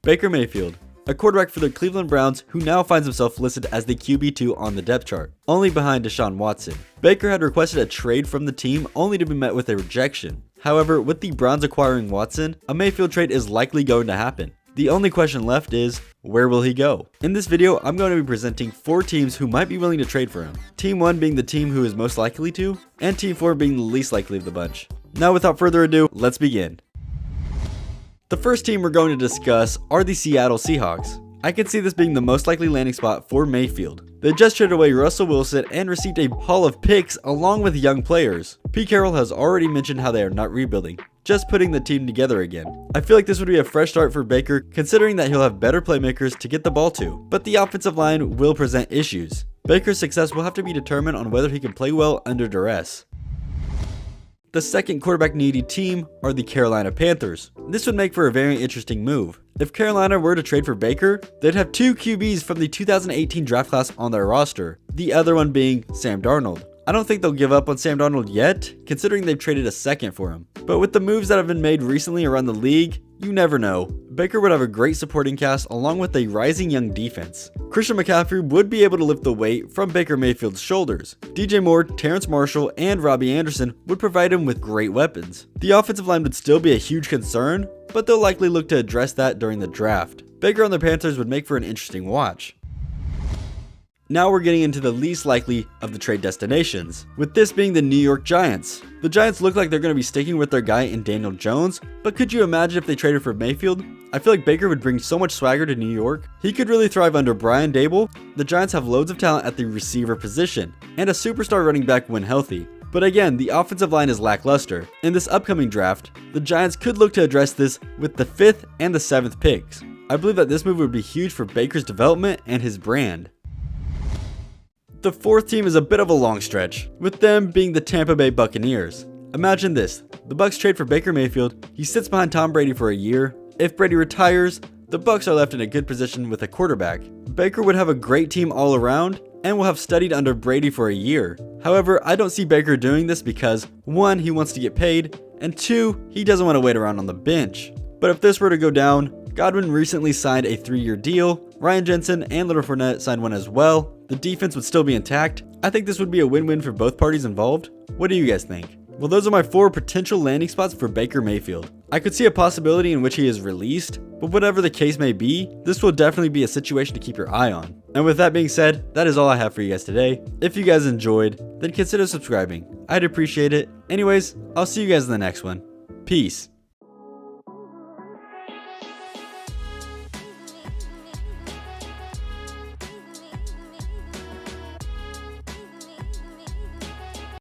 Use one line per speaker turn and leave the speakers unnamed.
Baker Mayfield, a quarterback for the Cleveland Browns who now finds himself listed as the QB2 on the depth chart, only behind Deshaun Watson. Baker had requested a trade from the team only to be met with a rejection. However, with the Browns acquiring Watson, a Mayfield trade is likely going to happen. The only question left is, where will he go? In this video, I'm going to be presenting 4 teams who might be willing to trade for him. Team 1 being the team who is most likely to, and Team 4 being the least likely of the bunch. Now without further ado, let's begin. The first team we're going to discuss are the Seattle Seahawks. I can see this being the most likely landing spot for Mayfield. They just traded away Russell Wilson and received a haul of picks along with young players. Pete Carroll has already mentioned how they are not rebuilding, just putting the team together again. I feel like this would be a fresh start for Baker, considering that he'll have better playmakers to get the ball to, but the offensive line will present issues. Baker's success will have to be determined on whether he can play well under duress. The second quarterback needy team are the Carolina Panthers. This would make for a very interesting move. If Carolina were to trade for Baker, they'd have 2 QBs from the 2018 draft class on their roster, the other one being Sam Darnold. I don't think they'll give up on Sam Darnold yet, considering they've traded a second for him. But with the moves that have been made recently around the league, you never know. Baker would have a great supporting cast along with a rising young defense. Christian McCaffrey would be able to lift the weight from Baker Mayfield's shoulders. DJ Moore, Terrence Marshall, and Robbie Anderson would provide him with great weapons. The offensive line would still be a huge concern, but they'll likely look to address that during the draft. Baker on the Panthers would make for an interesting watch. Now we're getting into the least likely of the trade destinations, with this being the New York Giants. The Giants look like they're going to be sticking with their guy in Daniel Jones, but could you imagine if they traded for Mayfield? I feel like Baker would bring so much swagger to New York. He could really thrive under Brian Daboll. The Giants have loads of talent at the receiver position, and a superstar running back when healthy. But again, the offensive line is lackluster. In this upcoming draft, the Giants could look to address this with the 5th and the 7th picks. I believe that this move would be huge for Baker's development and his brand. The fourth team is a bit of a long stretch, with them being the Tampa Bay Buccaneers. Imagine this, the Bucs trade for Baker Mayfield, he sits behind Tom Brady for a year. If Brady retires, the Bucs are left in a good position with a quarterback. Baker would have a great team all around, and will have studied under Brady for a year. However, I don't see Baker doing this because 1, he wants to get paid, and 2, he doesn't want to wait around on the bench. But if this were to go down, Godwin recently signed a 3-year deal, Ryan Jensen and Leonard Fournette signed one as well. The defense would still be intact. I think this would be a win-win for both parties involved. What do you guys think? Well, those are my 4 potential landing spots for Baker Mayfield. I could see a possibility in which he is released, but whatever the case may be, this will definitely be a situation to keep your eye on. And with that being said, that is all I have for you guys today. If you guys enjoyed, then consider subscribing. I'd appreciate it. Anyways, I'll see you guys in the next one. Peace.